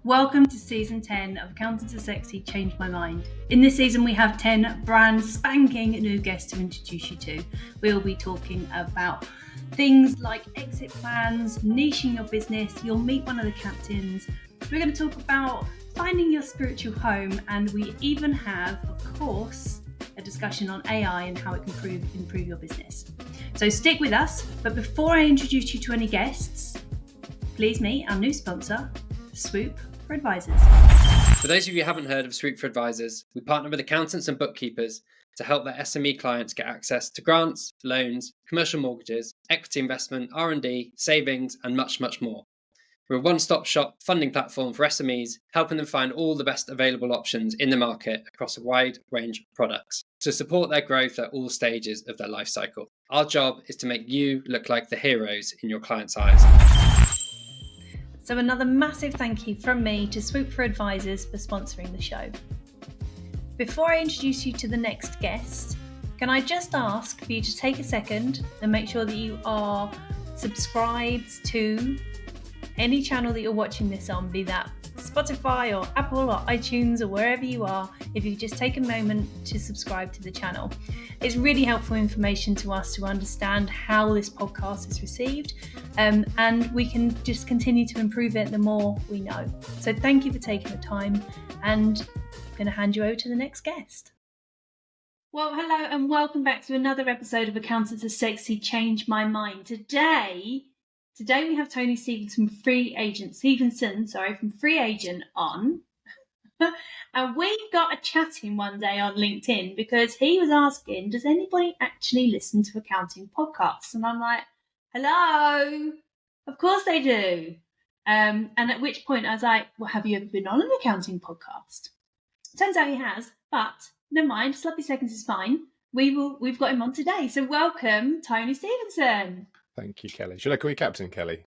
Welcome to season 10 of Accountant to Sexy Changed My Mind. In this season we have 10 brand spanking new guests to introduce you to. We'll be talking about things like exit plans, niching your business, you'll meet one of the captains. We're going to talk about finding your spiritual home, and we even have, of course, a discussion on AI and how it can improve your business. So stick with us, but before I introduce you to any guests, please meet our new sponsor, Swoop for Advisors. For those of you who haven't heard of Swoop for Advisors, we partner with accountants and bookkeepers to help their SME clients get access to grants, loans, commercial mortgages, equity investment, R&D, savings, and much, much more. We're a one-stop shop funding platform for SMEs, helping them find all the best available options in the market across a wide range of products to support their growth at all stages of their life cycle. Our job is to make you look like the heroes in your clients' eyes. So another massive thank you from me to Swoop for Advisors for sponsoring the show. Before I introduce you to the next guest, can I just ask for you to take a second and make sure that you are subscribed to any channel that you're watching this on, be that Spotify or Apple or iTunes or wherever you are. If you just take a moment to subscribe to the channel, it's really helpful information to us to understand how this podcast is received, and we can just continue to improve it the more we know. So thank you for taking the time, and I'm going to hand you over to the next guest. Well, hello and welcome back to another episode of Accountant to Sexy Change My Mind. Today we have Tony Stevenson from Free Agent on. And we got a chatting one day on LinkedIn because he was asking, does anybody actually listen to accounting podcasts? And I'm like, hello, of course they do. And at which point I was like, well, have you ever been on an accounting podcast? Turns out he has, but never mind, sloppy seconds is fine. We've got him on today. So welcome, Tony Stevenson. Thank you, Kelly. Should I call you Captain, Kelly?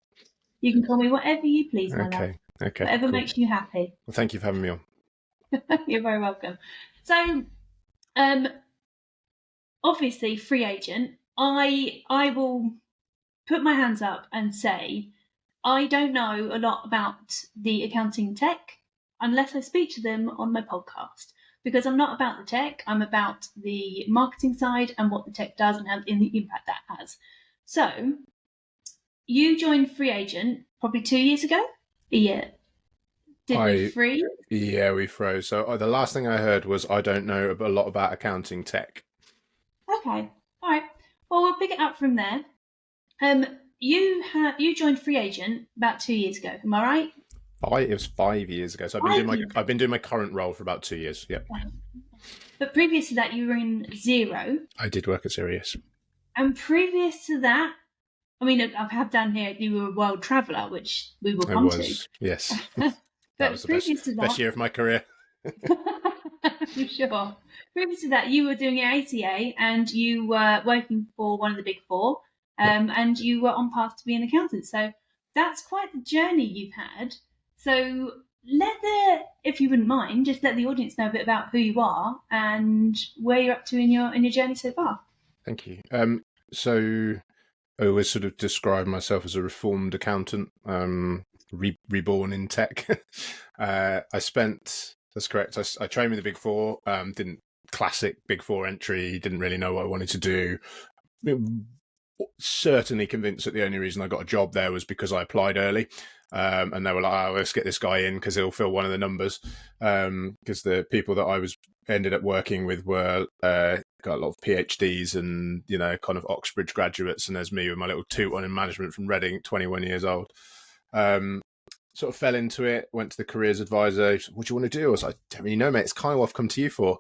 You can call me whatever you please, my love. Okay. Whatever cool. makes you happy. Well, thank you for having me on. You're very welcome. So, obviously, Free Agent, I will put my hands up and say I don't know a lot about the accounting tech unless I speak to them on my podcast, because I'm not about the tech. I'm about the marketing side and what the tech does and the impact that has. So, you joined Free Agent probably 2 years ago? Yeah. Did we freeze? Yeah, we froze. So the last thing I heard was, I don't know a lot about accounting tech. Okay. All right. Well, we'll pick it up from there. You joined Free Agent about 2 years ago. Am I right? It was 5 years ago. So I've been doing my current role for about 2 years. Yep. But previous to that, you were in Xero. I did work at Xero, yes. And previous to that, I mean, I have down here you were a world traveller, which we will come to. Yes. But that was the best year of my career. For sure. Previous to that, you were doing your ACA and you were working for one of the big four, and you were on path to be an accountant. So that's quite the journey you've had. So if you wouldn't mind, just let the audience know a bit about who you are and where you're up to in your journey so far. Thank you. So I always sort of describe myself as a reformed accountant. Reborn in tech. That's correct. I trained with the Big Four, didn't classic Big Four entry, didn't really know what I wanted to do. Certainly convinced that the only reason I got a job there was because I applied early. And they were like, let's get this guy in because he'll fill one of the numbers. Because the people that I ended up working with were got a lot of PhDs and, kind of Oxbridge graduates. And there's me with my little toot on in management from Reading, 21 years old. Sort of fell into it, went to the careers advisor. Said, what do you want to do? I was like, I don't really know, mate. It's kind of what I've come to you for.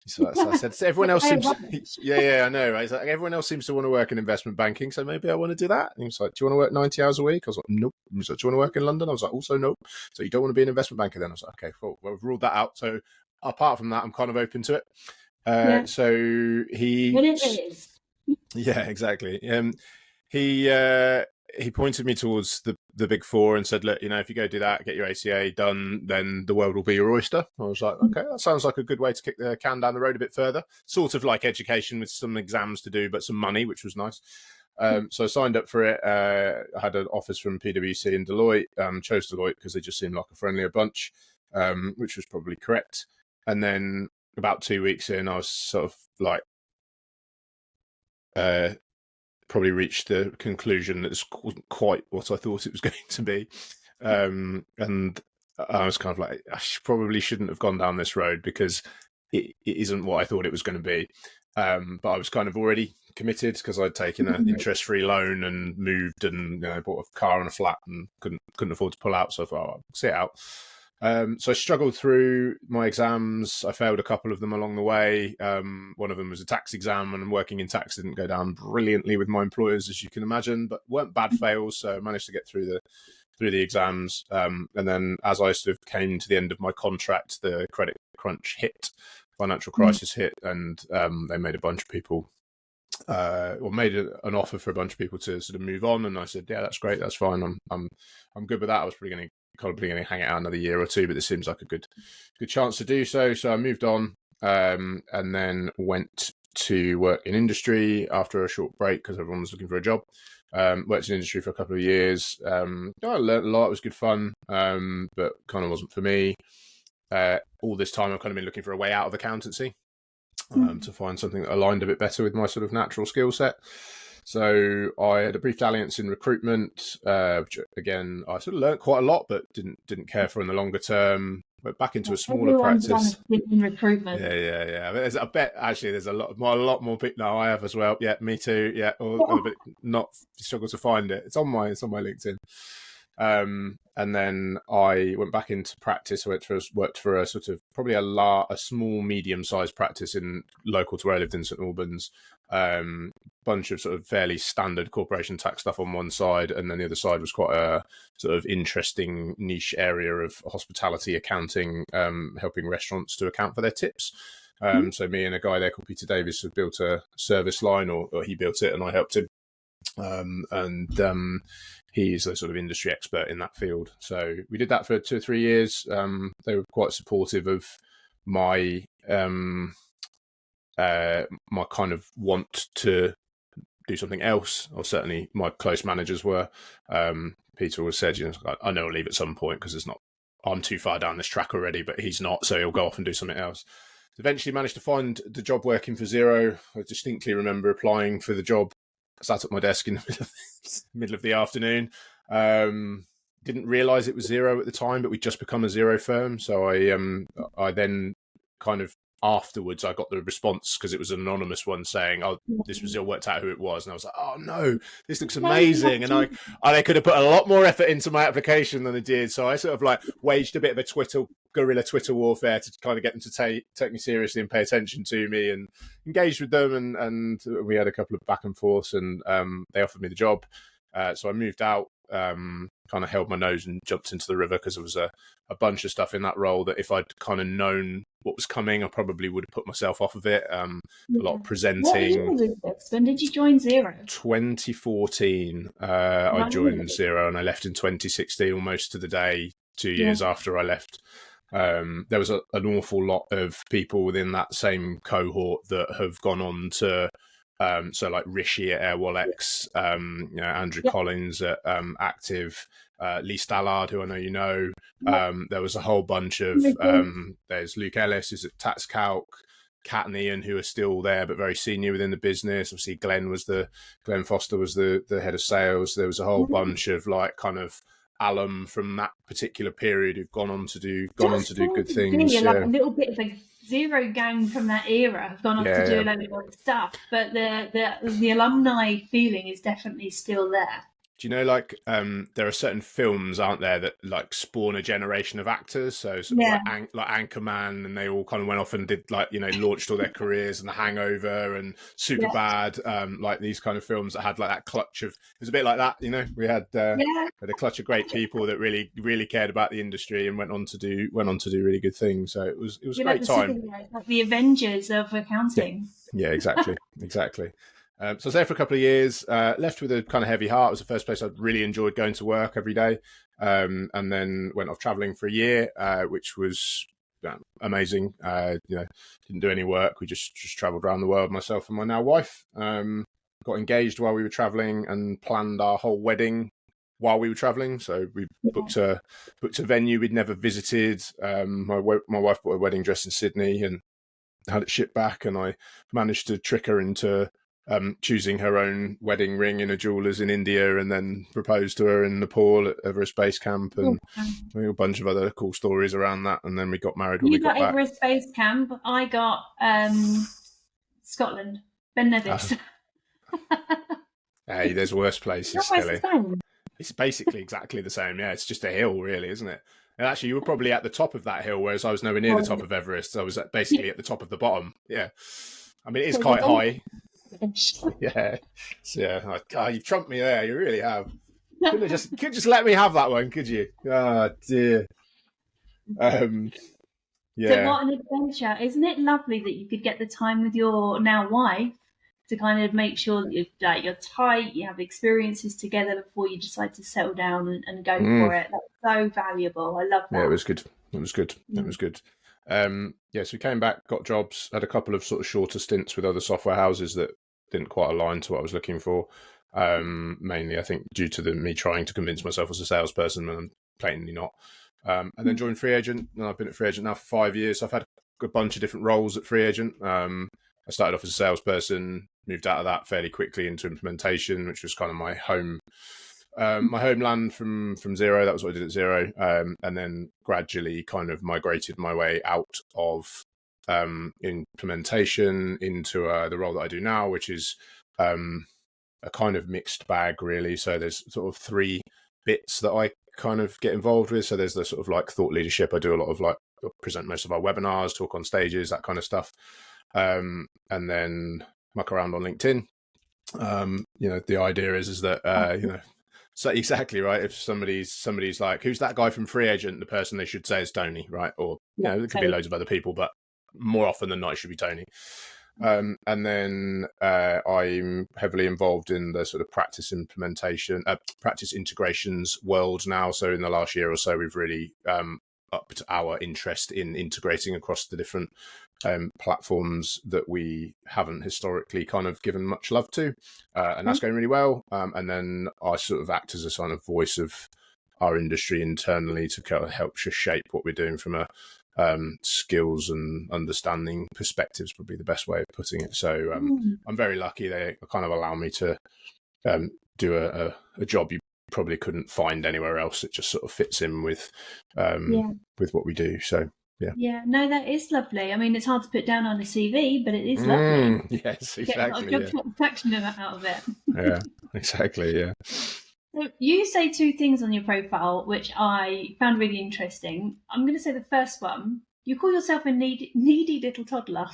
So I said, everyone else seems, I know, right? He's like, everyone else seems to want to work in investment banking, so maybe I want to do that. And he was like, do you want to work 90 hours a week? I was like, nope. He was like, do you want to work in London? I was like, also nope. So you don't want to be an investment banker then? I was like, okay, cool. Well, we've ruled that out. So apart from that, I'm kind of open to it. So he... What it is. Yeah, exactly. He pointed me towards the Big Four and said, look, if you go do that, get your ACA done, then the world will be your oyster. I was like, okay, that sounds like a good way to kick the can down the road a bit further. Sort of like education with some exams to do, but some money, which was nice. So I signed up for it. I had an offers from PwC and Deloitte. Chose Deloitte because they just seemed like a friendlier bunch, which was probably correct. And then about 2 weeks in, I was sort of like, probably reached the conclusion that this wasn't quite what I thought it was going to be. And I was kind of like, probably shouldn't have gone down this road because it isn't what I thought it was going to be. But I was kind of already committed because I'd taken an interest-free loan and moved and bought a car and a flat and couldn't afford to pull out. So I thought, I'll sit it out. So I struggled through my exams. I failed a couple of them along the way. One of them was a tax exam, and working in tax didn't go down brilliantly with my employers, as you can imagine, but weren't bad fails. So I managed to get through the exams. And then as I sort of came to the end of my contract, the credit crunch hit, financial crisis hit, and they made a bunch of people, an offer for a bunch of people to sort of move on. And I said, yeah, that's great. That's fine. I'm good with that. I was probably going to hang it out another year or two, but this seems like a good chance to do so. So I moved on, and then went to work in industry after a short break because everyone was looking for a job. Worked in industry for a couple of years. I learned a lot. It was good fun, but kind of wasn't for me. All this time I've kind of been looking for a way out of accountancy, to find something that aligned a bit better with my sort of natural skill set. So I had a brief dalliance in recruitment, which again I sort of learnt quite a lot, but didn't care for in the longer term. Went back into a smaller practice. In recruitment. Yeah. But I bet actually there's a lot more people. No, I have as well. Yeah, me too. Yeah, but not struggle to find it. It's on my LinkedIn. And then I went back into practice. I worked for a sort of probably a small, medium-sized practice local to where I lived in St Albans. Bunch of sort of fairly standard corporation tax stuff on one side, and then the other side was quite a sort of interesting niche area of hospitality accounting, helping restaurants to account for their tips. So me and a guy there called Peter Davis had built a service line, or he built it and I helped him. And he's a sort of industry expert in that field. So we did that for 2 or 3 years. They were quite supportive of my my kind of want to do something else, or certainly my close managers were. Peter always said, I know I'll leave at some point because I'm too far down this track already, but he's not, so he'll go off and do something else. Eventually managed to find the job working for Xero. I distinctly remember applying for the job, sat at my desk in the middle of the afternoon. Didn't realise it was Xero at the time, but we'd just become a Xero firm. So I then kind of afterwards I got the response because it was an anonymous one saying, "Oh, this was Xero," worked out who it was, and I was like, "Oh no, this looks amazing!" And I could have put a lot more effort into my application than I did. So I sort of like waged a bit of a guerrilla Twitter warfare to kind of get them to take me seriously and pay attention to me, and engaged with them, and we had a couple of back and forths, and they offered me the job. So I moved out, kind of held my nose and jumped into the river because there was a bunch of stuff in that role that if I'd kind of known what was coming, I probably would have put myself off of it. A lot of presenting. What year was this? When did you join Xero? 2014. I joined Xero, and I left in 2016, almost to the day, 2 years after I left. There was an awful lot of people within that same cohort that have gone on to, so like Rishi at Airwallex, Andrew Collins at Active, Lee Stallard, who I know you know. There was a whole bunch of, there's Luke Ellis who's at TaxCalc, Kat and Ian who are still there but very senior within the business. Obviously Glenn Foster was the head of sales. There was a whole bunch of like kind of alum from that particular period who've gone on to do good things. Like a little bit of a Xero gang from that era have gone off to do a load of other stuff, but the alumni feeling is definitely still there. Do you know, like, there are certain films, aren't there, that like spawn a generation of actors? So sort of like Anchorman, and they all kind of went off and did like, launched all their careers, and The Hangover and Superbad, like these kind of films that had like that clutch of, it was a bit like that, we had a clutch of great people that really, really cared about the industry and went on to do really good things. So it was a great time. Like the Avengers of accounting. Yeah, exactly. So I was there for a couple of years, left with a kind of heavy heart. It was the first place I'd really enjoyed going to work every day. And then went off traveling for a year, which was amazing. Didn't do any work. We just traveled around the world, myself and my now wife. got engaged while we were traveling and planned our whole wedding while we were traveling. So we booked a venue we'd never visited. My wife bought a wedding dress in Sydney and had it shipped back, and I managed to trick her into choosing her own wedding ring in a jeweler's in India, and then proposed to her in Nepal at Everest Base Camp, and a bunch of other cool stories around that. And then we got married when we got back. Everest Base Camp. I got Scotland, Ben Nevis. Hey, there's worse places, Kelly. It's basically exactly the same. Yeah, it's just a hill, really, isn't it? And actually, you were probably at the top of that hill, whereas I was nowhere near the top of Everest. I was basically at the top of the bottom. Yeah, I mean, it is quite high. Yeah, so, yeah. Oh, you've trumped me there. You really have. Could just let me have that one, could you? Oh dear. Yeah. So what an adventure! Isn't it lovely that you could get the time with your now wife to kind of make sure that you're tight, you have experiences together before you decide to settle down and go for it. That's so valuable. I love that. Yeah, it was good. It was good. So we came back, got jobs, had a couple of sort of shorter stints with other software houses that didn't quite align to what I was looking for. Mainly, I think, due to me trying to convince myself as a salesperson, and I'm plainly not. And then joined Free Agent, and I've been at Free Agent now for 5 years. So I've had a bunch of different roles at Free Agent. I started off as a salesperson, moved out of that fairly quickly into implementation, which was kind of my homeland from Zero. That was what I did at Zero. And then gradually kind of migrated my way out of implementation into the role that I do now, which is a kind of mixed bag, really. So there's sort of 3 bits that I kind of get involved with. So there's the sort of like thought leadership. I do a lot of present most of our webinars, talk on stages, that kind of stuff. And then muck around on LinkedIn. The idea is that, so exactly right. If somebody's like, who's that guy from Free Agent? The person they should say is Tony, right? Or, there could be loads of other people, but more often than not, it should be Tony. And then I'm heavily involved in the sort of practice integrations world now. So in the last year or so, we've really upped our interest in integrating across the different platforms that we haven't historically kind of given much love to. And that's going really well. And then I sort of act as a kind of voice of our industry internally to kind of help shape what we're doing from a skills and understanding perspectives, probably the best way of putting it. So I'm very lucky they kind of allow me to do a job you probably couldn't find anywhere else. It just sort of fits in with what we do. So yeah, no, that is lovely. I mean, it's hard to put down on a CV, but it is lovely. Yes, exactly. Get a job satisfaction out of it. Yeah, exactly. Yeah. So you say 2 things on your profile, which I found really interesting. I'm going to say the first one. You call yourself a needy little toddler.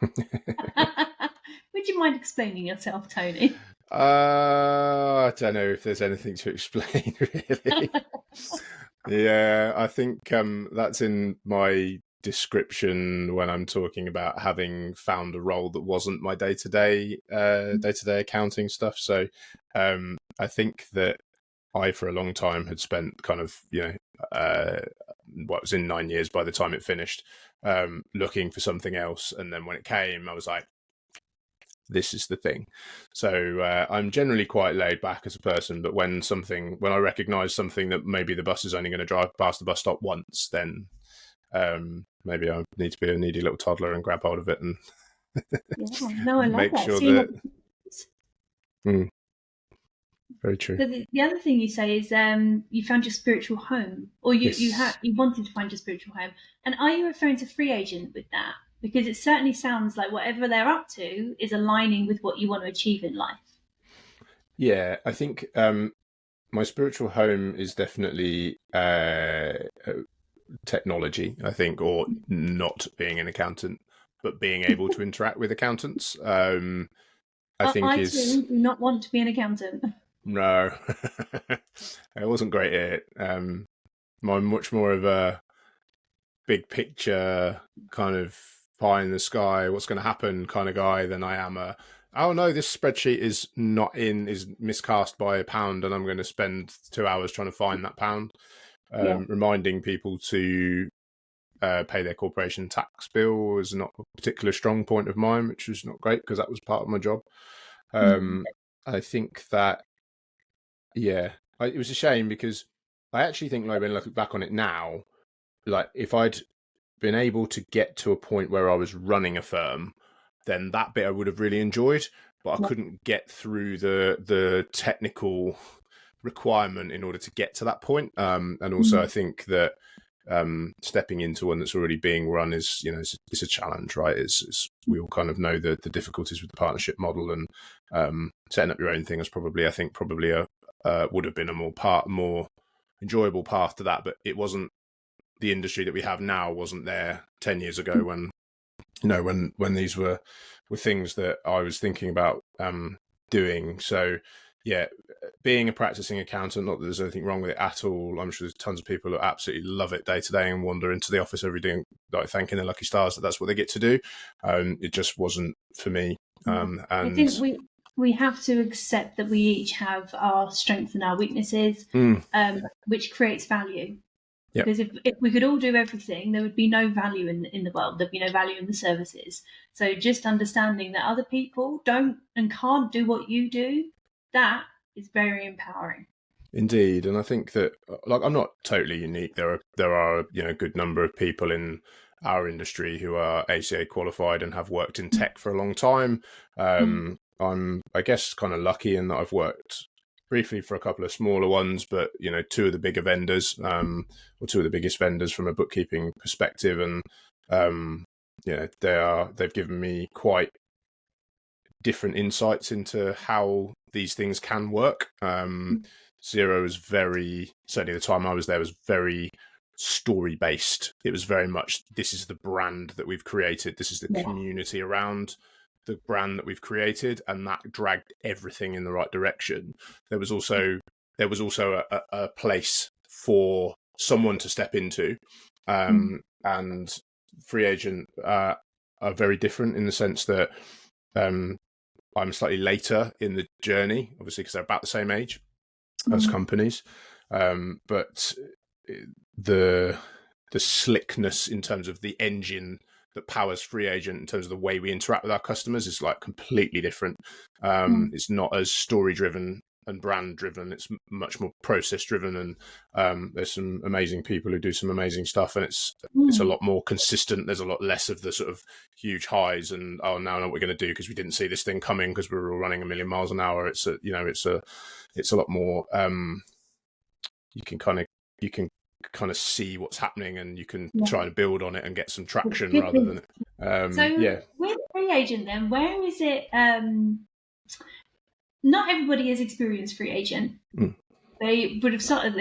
Would you mind explaining yourself, Tony? I don't know if there's anything to explain, really. Yeah, I think that's in my description when I'm talking about having found a role that wasn't my day-to-day accounting stuff. So I think that I, for a long time, had spent kind of, it was in 9 years by the time it finished, looking for something else. And then when it came, I was like, this is the thing. So I'm generally quite laid back as a person, but when I recognize something that maybe the bus is only going to drive past the bus stop once, then maybe I need to be a needy little toddler and grab hold of it and I make that. sure that. Very true. So the other thing you say is you found your spiritual home, or you wanted to find your spiritual home. And are you referring to Free Agent with that? Because it certainly sounds like whatever they're up to is aligning with what you want to achieve in life. Yeah, I think my spiritual home is definitely technology, I think, or not being an accountant, but being able to interact with accountants. I do not want to be an accountant. No, I wasn't great at it. I'm much more of a big picture kind of pie in the sky, what's going to happen kind of guy than I am oh no, this spreadsheet is miscast by £1 and I'm going to spend 2 hours trying to find that pound. Reminding people to pay their corporation tax bill was not a particular strong point of mine, which was not great because that was part of my job. I think that, it was a shame because I actually think, like, when looking back on it now, like if I'd been able to get to a point where I was running a firm, then that bit I would have really enjoyed, but I couldn't get through the technical requirement in order to get to that point. And also I think that stepping into one that's already being run is, it's a challenge, right? It's we all kind of know the difficulties with the partnership model, and setting up your own thing is probably a would have been a more enjoyable path to that, but it wasn't. The industry that we have now wasn't there 10 years ago when these were things that I was thinking about doing. So yeah, being a practicing accountant, not that there's anything wrong with it at all. I'm sure there's tons of people who absolutely love it day to day and wander into the office every day, like thanking their lucky stars that that's what they get to do. It just wasn't for me. And I think we have to accept that we each have our strengths and our weaknesses, which creates value. Yep. Because if we could all do everything, there would be no value in the world. There'd be no value in the services. So just understanding that other people don't and can't do what you do, that is very empowering. Indeed, and I think that, like, I'm not totally unique. There are a good number of people in our industry who are ACA qualified and have worked in tech for a long time. I'm, I guess, kind of lucky in that I've worked briefly for a couple of smaller ones, but two of the bigger vendors, or two of the biggest vendors from a bookkeeping perspective, and they've given me quite different insights into how these things can work. Xero was certainly the time I was there was very story based. It was very much, this is the brand that we've created, this is the community around the brand that we've created, and that dragged everything in the right direction. There was also a place for someone to step into, and free agent are very different in the sense that I'm slightly later in the journey, obviously because they're about the same age as companies, but the slickness in terms of the engine that powers free agent in terms of the way we interact with our customers is like completely different. It's not as story driven and brand driven. It's much more process driven, and there's some amazing people who do some amazing stuff, and it's a lot more consistent. There's a lot less of the sort of huge highs and now I know what we're going to do because we didn't see this thing coming because we were all running a million miles an hour. It's a lot more. You can kind of see what's happening, and you can try and build on it and get some traction rather than with free agent, then where is it? Not everybody has experienced free agent. They might have started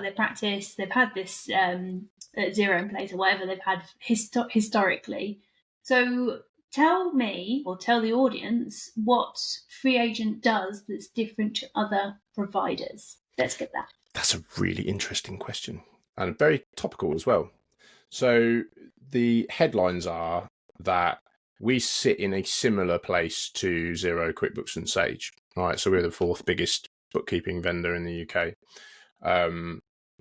their practice, they've had this Xero in place or whatever they've had historically. So tell me, or tell the audience, what free agent does that's different to other providers. Let's get that. That's a really interesting question, and very topical as well. So the headlines are that we sit in a similar place to Xero, QuickBooks and Sage. All right, so we're the fourth biggest bookkeeping vendor in the UK.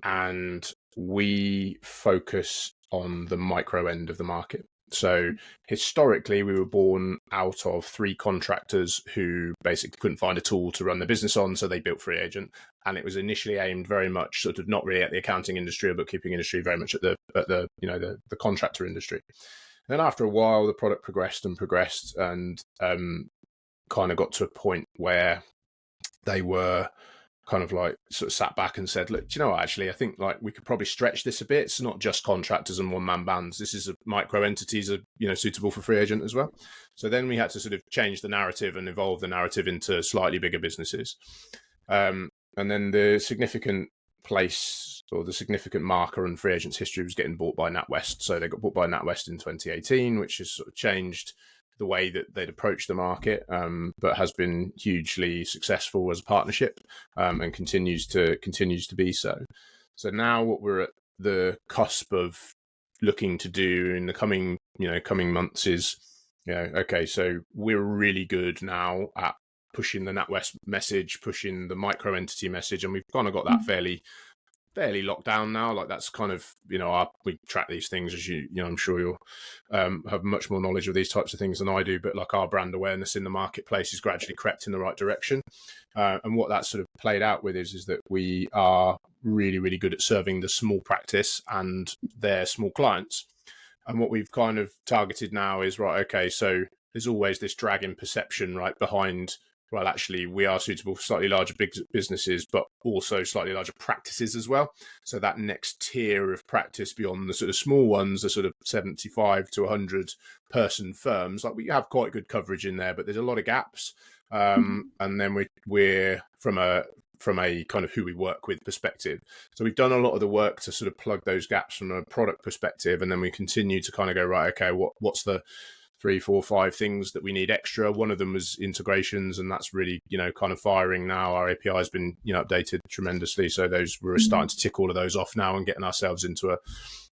And we focus on the micro end of the market. So historically, we were born out of three contractors who basically couldn't find a tool to run the business on, so they built Free Agent. And it was initially aimed very much sort of not really at the accounting industry or bookkeeping industry, very much at the contractor industry. And then after a while, the product progressed and kind of got to a point where they were kind of like sort of sat back and said, look, do you know what, actually, I think like we could probably stretch this a bit. It's not just contractors and one-man bands. This is micro entities are, suitable for free agent as well. So then we had to sort of change the narrative and evolve the narrative into slightly bigger businesses. And then the significant place or the significant marker in free agents history was getting bought by NatWest. So they got bought by NatWest in 2018, which has sort of changed the way that they'd approach the market, but has been hugely successful as a partnership, and continues to be so. So now what we're at the cusp of looking to do in the coming months is, okay, so we're really good now at pushing the NatWest message, pushing the micro entity message, and we've kind of got that fairly fairly locked down now. Like that's kind of, we track these things as I'm sure you'll have much more knowledge of these types of things than I do, but like our brand awareness in the marketplace has gradually crept in the right direction. And what that sort of played out with is that we are really, really good at serving the small practice and their small clients. And what we've kind of targeted now is, right, okay, so there's always this dragging perception right behind, well, actually, we are suitable for slightly larger big businesses, but also slightly larger practices as well. So that next tier of practice beyond the sort of small ones, the sort of 75 to 100 person firms, like we have quite good coverage in there, but there's a lot of gaps. And then we're from a kind of who we work with perspective. So we've done a lot of the work to sort of plug those gaps from a product perspective. And then we continue to kind of go, right, okay, what's the 3, 4, 5 things that we need extra? One of them was integrations, and that's really, kind of firing now. Our API has been, updated tremendously. So we're starting to tick all of those off now and getting ourselves into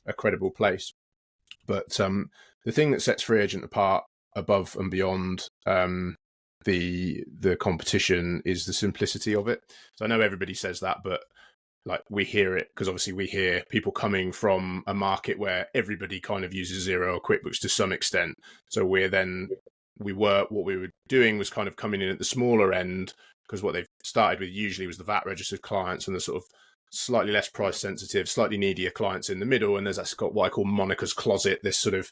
a credible place. But the thing that sets Free Agent apart above and beyond the competition is the simplicity of it. So I know everybody says that, but like we hear it because obviously we hear people coming from a market where everybody kind of uses Xero or QuickBooks to some extent. So what we were doing was kind of coming in at the smaller end, because what they've started with usually was the VAT registered clients and the sort of slightly less price sensitive, slightly needier clients in the middle. And there's got what I call Monica's closet, this sort of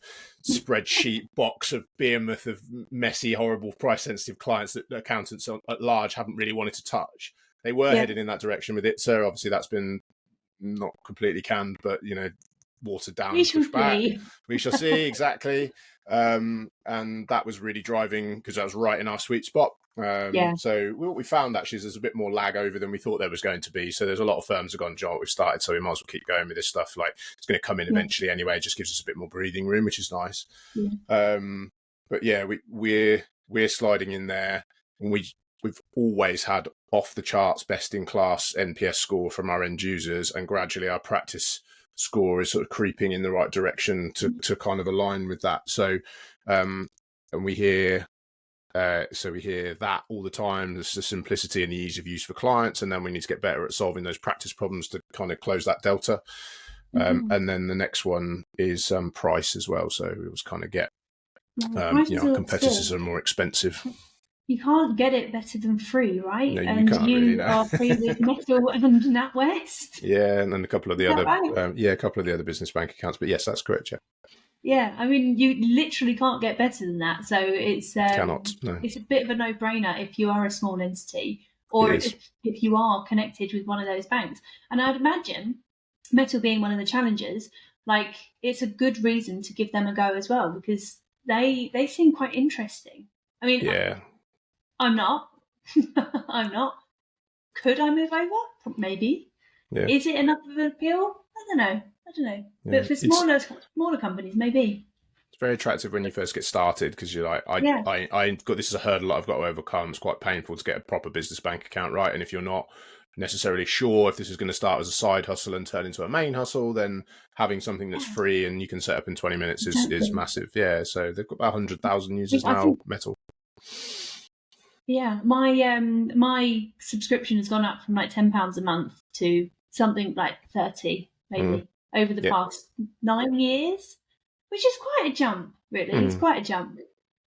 spreadsheet box of behemoth of messy, horrible price sensitive clients that accountants at large haven't really wanted to touch. They were headed in that direction with it. So obviously that's been not completely canned, but, watered down and pushed back. We shall see. Exactly. And that was really driving because that was right in our sweet spot. So what we found actually is there's a bit more lag over than we thought there was going to be. So there's a lot of firms have gone, John, we've started, so we might as well keep going with this stuff. Like it's going to come in eventually anyway. It just gives us a bit more breathing room, which is nice. But yeah, we're sliding in there, and we've always had off the charts, best in class NPS score from our end users, and gradually our practice score is sort of creeping in the right direction to kind of align with that. So, and we hear that all the time. There's the simplicity and the ease of use for clients, and then we need to get better at solving those practice problems to kind of close that delta. And then the next one is price as well. So we always kind of get, competitors are more expensive. You can't get it better than free, right? No, you and can't you really, no. are free with Metal and NatWest. Yeah, and then a couple of the other, right? a couple of the other business bank accounts. But yes, that's correct. Yeah. Yeah, I mean, you literally can't get better than that. So it's cannot. No. It's a bit of a no-brainer if you are a small entity, or if you are connected with one of those banks. And I'd imagine Metal being one of the challengers, like it's a good reason to give them a go as well, because they seem quite interesting. I mean, yeah. I'm not. I'm not. Could I move over? Maybe. Yeah. Is it enough of an appeal? I don't know. Yeah. But for smaller companies, maybe. It's very attractive when you first get started, because you're like, I got this is a hurdle I've got to overcome. It's quite painful to get a proper business bank account right, and if you're not necessarily sure if this is going to start as a side hustle and turn into a main hustle, then having something that's free and you can set up in 20 minutes is massive. Yeah, so they've got about 100,000 users now, Metal. Yeah, my subscription has gone up from like £10 a month to something like 30 maybe over the past 9 years, which is quite a jump, really. It's quite a jump.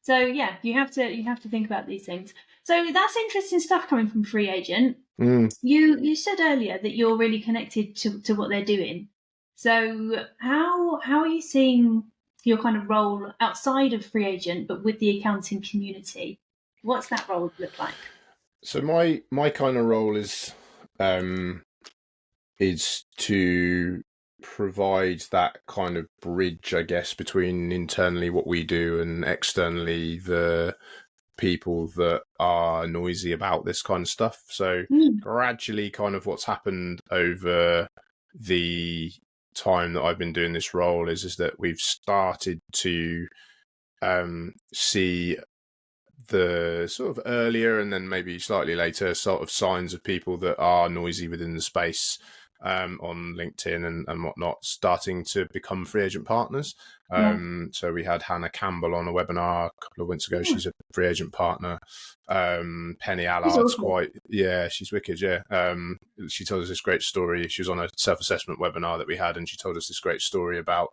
So yeah, you have to think about these things. So that's interesting stuff coming from Free Agent. You said earlier that you're really connected to what they're doing. So how are you seeing your kind of role outside of Free Agent, but with the accounting community? What's that role look like? So my kind of role is to provide that kind of bridge, I guess, between internally what we do and externally the people that are noisy about this kind of stuff. So gradually kind of what's happened over the time that I've been doing this role is that we've started to see the sort of earlier and then maybe slightly later sort of signs of people that are noisy within the space on LinkedIn and whatnot, starting to become free agent partners. So we had Hannah Campbell on a webinar a couple of weeks ago. She's a free agent partner. Penny Allard's she's wicked. She told us this great story. She was on a self-assessment webinar that we had, and she told us this great story about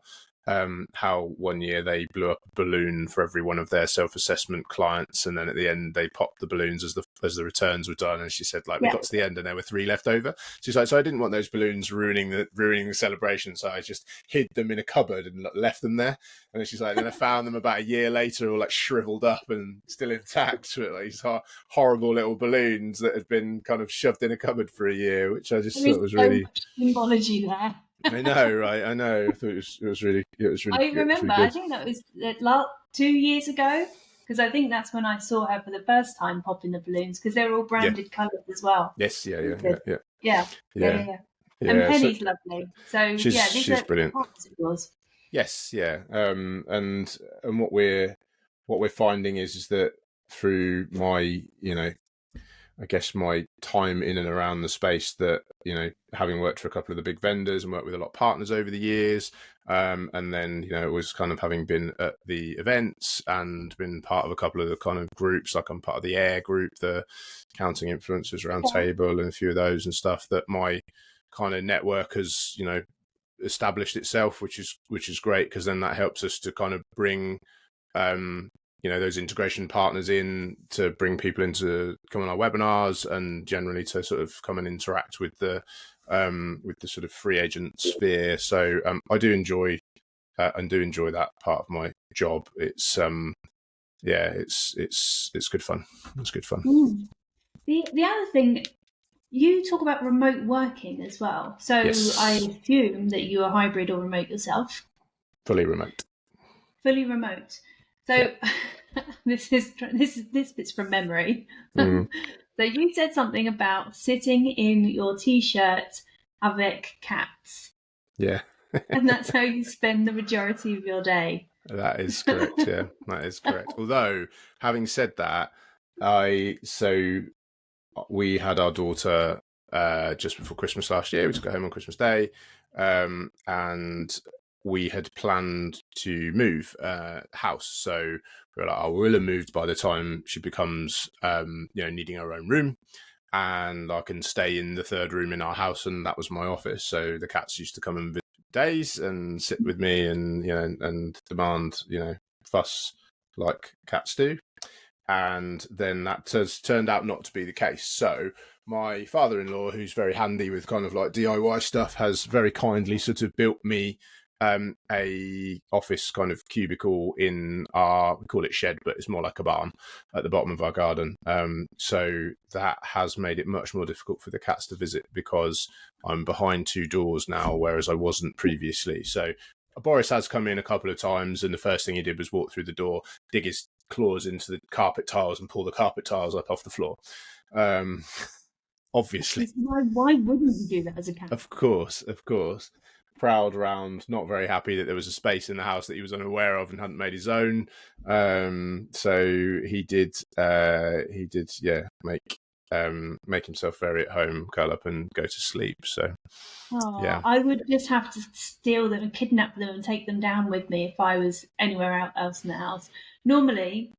how one year they blew up a balloon for every one of their self-assessment clients, and then at the end they popped the balloons as the returns were done. And she said, like, we got to the end and there were 3 left over. She's like, so I didn't want those balloons ruining the celebration, so I just hid them in a cupboard and left them there. And then she's like, then I found them about a year later, all like shriveled up and still intact, with like these horrible little balloons that had been kind of shoved in a cupboard for a year, which I just thought was really much symbology there. I know, right? I know. I thought it was really. I remember. I think that was 2 years ago, because I think that's when I saw her for the first time popping the balloons, because they're all branded colours as well. Yes, yeah. And Penny's lovely. So she's brilliant. Yes, yeah. And what we're finding is that through my, I guess my time in and around the space, that, having worked for a couple of the big vendors and worked with a lot of partners over the years, and then, it was kind of having been at the events and been part of a couple of the kind of groups, like I'm part of the AIR group, the Accounting Influencers Round Table, and a few of those and stuff, that my kind of network has, established itself, which is great, because then that helps us to kind of bring those integration partners in, to bring people in to come on our webinars, and generally to sort of come and interact with the sort of free agent sphere. So I do enjoy that part of my job. It's it's good fun. It's good fun. The other thing, you talk about remote working as well. So yes. I assume that you are hybrid or remote yourself. Fully remote. So this bit's from memory. So you said something about sitting in your t-shirt avec cats. Yeah. And that's how you spend the majority of your day. That is correct, yeah. That is correct. Although, having said that, we had our daughter just before Christmas last year. We took her home on Christmas Day, and we had planned to move house. So we were like, we'll have moved by the time she becomes, needing her own room, and I can stay in the third room in our house, and that was my office. So the cats used to come and visit days and sit with me, and and demand fuss like cats do. And then that has turned out not to be the case. So my father-in-law, who's very handy with kind of like DIY stuff, has very kindly sort of built me a office kind of cubicle in we call it shed, but it's more like a barn at the bottom of our garden. So that has made it much more difficult for the cats to visit, because I'm behind 2 doors now, whereas I wasn't previously. So Boris has come in a couple of times, and the first thing he did was walk through the door, dig his claws into the carpet tiles and pull the carpet tiles up off the floor. Obviously. Why wouldn't you do that as a cat? Of course. Prowled around, not very happy that there was a space in the house that he was unaware of and hadn't made his own. So he did make himself very at home, curl up and go to sleep. So I would just have to steal them and kidnap them and take them down with me if I was anywhere else in the house. Normally,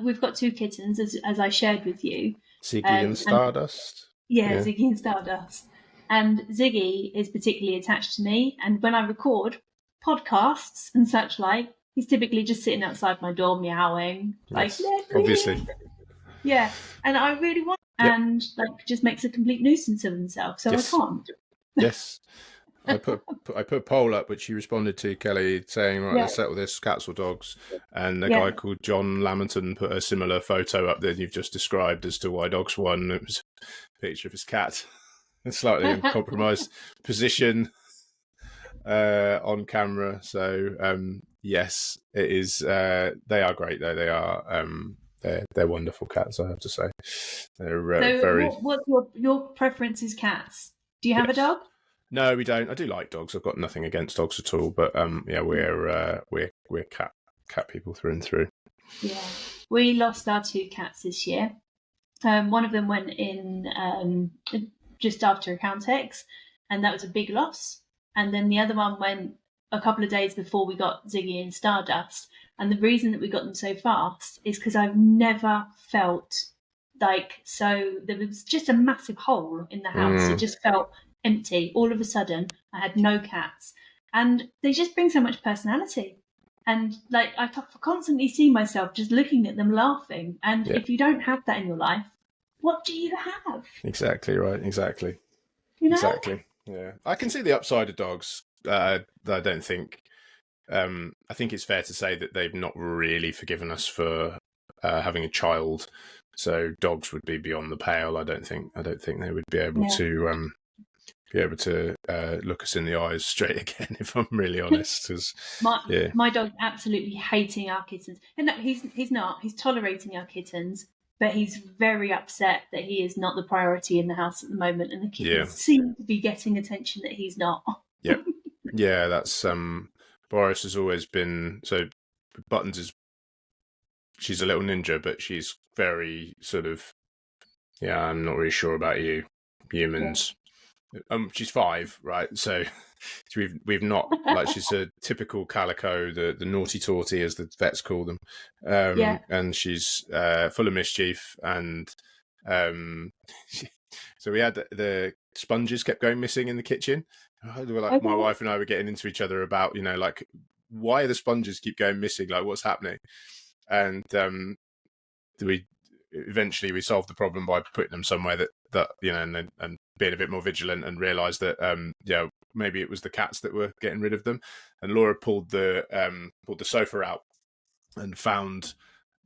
we've got 2 kittens, as I shared with you. Ziggy and Stardust. Ziggy and Stardust. And Ziggy is particularly attached to me. And when I record podcasts and such like, he's typically just sitting outside my door meowing. Yes, obviously. Yeah. And I really want and just makes a complete nuisance of himself. So yes. I can't. Yes. I put a poll up, which you responded to, Kelly, saying, right, let's settle this, cats or dogs. And a guy called John Lamington put a similar photo up that you've just described as to why dogs won. It was a picture of his cat. A slightly compromised position on camera. So yes, it is. They are great though. They are. They're wonderful cats, I have to say. They're very. What's your preference is cats? Do you have a dog? No, we don't. I do like dogs. I've got nothing against dogs at all. But we're cat people through and through. Yeah, we lost our 2 cats this year. One of them went in just after Accountex, and that was a big loss. And then the other one went a couple of days before we got Ziggy and Stardust. And the reason that we got them so fast is because I've never felt like, so there was just a massive hole in the house. It just felt empty. All of a sudden, I had no cats. And they just bring so much personality. And like, I constantly see myself just looking at them laughing. And if you don't have that in your life, what do you have? Exactly right. Exactly. You know? Exactly. Yeah. I can see the upside of dogs. I don't think, I think it's fair to say that they've not really forgiven us for having a child. So dogs would be beyond the pale. I don't think they would be able to look us in the eyes straight again, if I'm really honest. My dog's absolutely hating our kittens. And no, he's not. He's tolerating our kittens, but he's very upset that he is not the priority in the house at the moment, and the kittens seem to be getting attention that he's not. Yeah. Yeah, that's Boris has always been, so Buttons she's a little ninja, but she's very sort of, I'm not really sure about you humans. She's 5, right? So we've not, like, she's a typical calico, the naughty torty as the vets call them. And she's full of mischief, and so we had the sponges kept going missing in the kitchen. Like, my wife and I were getting into each other about, like, why the sponges keep going missing? Like, what's happening? And we eventually solved the problem by putting them somewhere that and being a bit more vigilant, and realised that maybe it was the cats that were getting rid of them. And Laura pulled the sofa out and found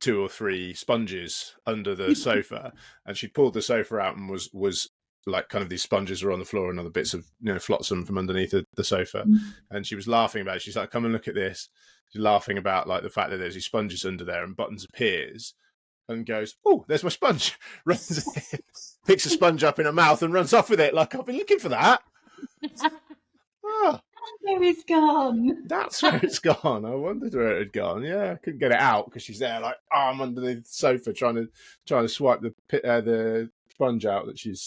2 or 3 sponges under the sofa, and she pulled the sofa out and was like, kind of, these sponges were on the floor and other bits of flotsam from underneath the sofa. And she was laughing about it. She's like, come and look at this. She's laughing about, like, the fact that there's these sponges under there, and Buttons appears and goes, oh, there's my sponge. Runs in, picks a sponge up in her mouth and runs off with it, like, I've been looking for that. Where it's gone. That's where it's gone. I wondered where it had gone. Yeah, I couldn't get it out because she's there, like, arm underneath the sofa trying to swipe the sponge out that she's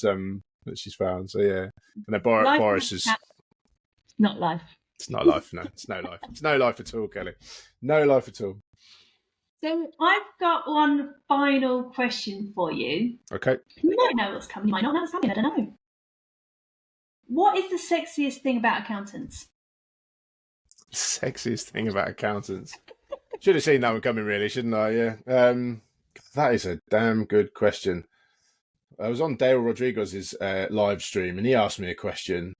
found. So yeah, and then Boris is not life. It's not life. No, it's no life. It's no life at all, Kelly. No life at all. So I've got one final question for you. Okay. You might know what's coming. You might not know what's coming. I don't know. What is the sexiest thing about accountants? Sexiest thing about accountants? Should have seen that one coming, really, shouldn't I? Yeah. That is a damn good question. I was on Dale Rodriguez's live stream, and he asked me a question,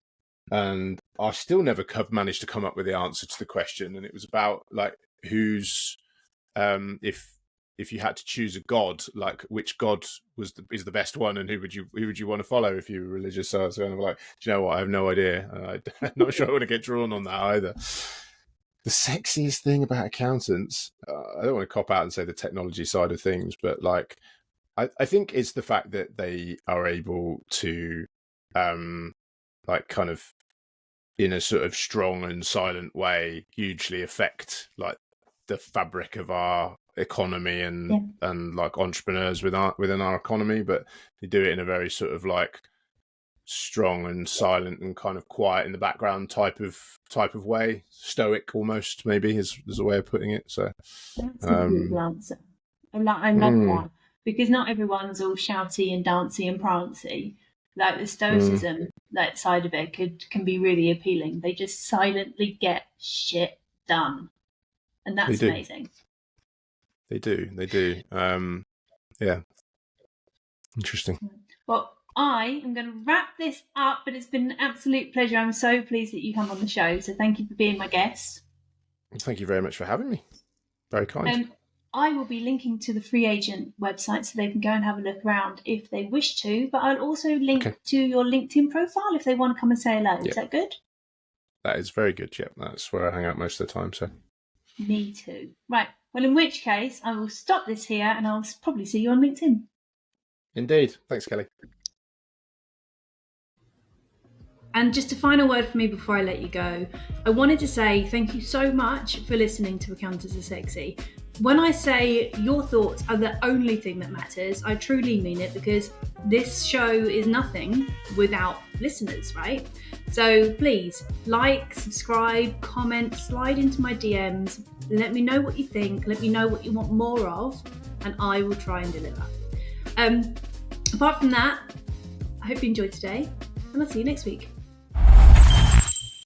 and I still never managed to come up with the answer to the question. And it was about, like, who's if you had to choose a god, like, which god is the best one, and who would you want to follow if you were religious? So I was kind of like, do you know what? I have no idea. I'm not sure I want to get drawn on that either. The sexiest thing about accountants, I don't want to cop out and say the technology side of things, but, like, I think it's the fact that they are able to, like, kind of, in a sort of strong and silent way, hugely affect, like, the fabric of our economy and like, entrepreneurs within our economy. But they do it in a very sort of, like, strong and silent and kind of quiet in the background type of way, stoic almost, maybe is a way of putting it. So that's a good answer. I love that, because not everyone's all shouty and dancey and prancy. Like, the stoicism, that side of it can be really appealing. They just silently get shit done, and that's amazing. They do. Yeah. Interesting. Well, I am going to wrap this up, but it's been an absolute pleasure. I'm so pleased that you come on the show. So thank you for being my guest. Thank you very much for having me. Very kind. I will be linking to the Free Agent website so they can go and have a look around if they wish to, but I'll also link to your LinkedIn profile if they want to come and say hello. Is that good? That is very good, yeah. That's where I hang out most of the time. So. Me too. Right. Well, in which case, I will stop this here, and I'll probably see you on LinkedIn. Indeed. Thanks, Kelly. And just a final word for me before I let you go. I wanted to say thank you so much for listening to Accountants Are Sexy. When I say your thoughts are the only thing that matters, I truly mean it, because this show is nothing without listeners, right? So please like, subscribe, comment, slide into my DMs. Let me know what you think. Let me know what you want more of, and I will try and deliver. Apart from that, I hope you enjoyed today, and I'll see you next week.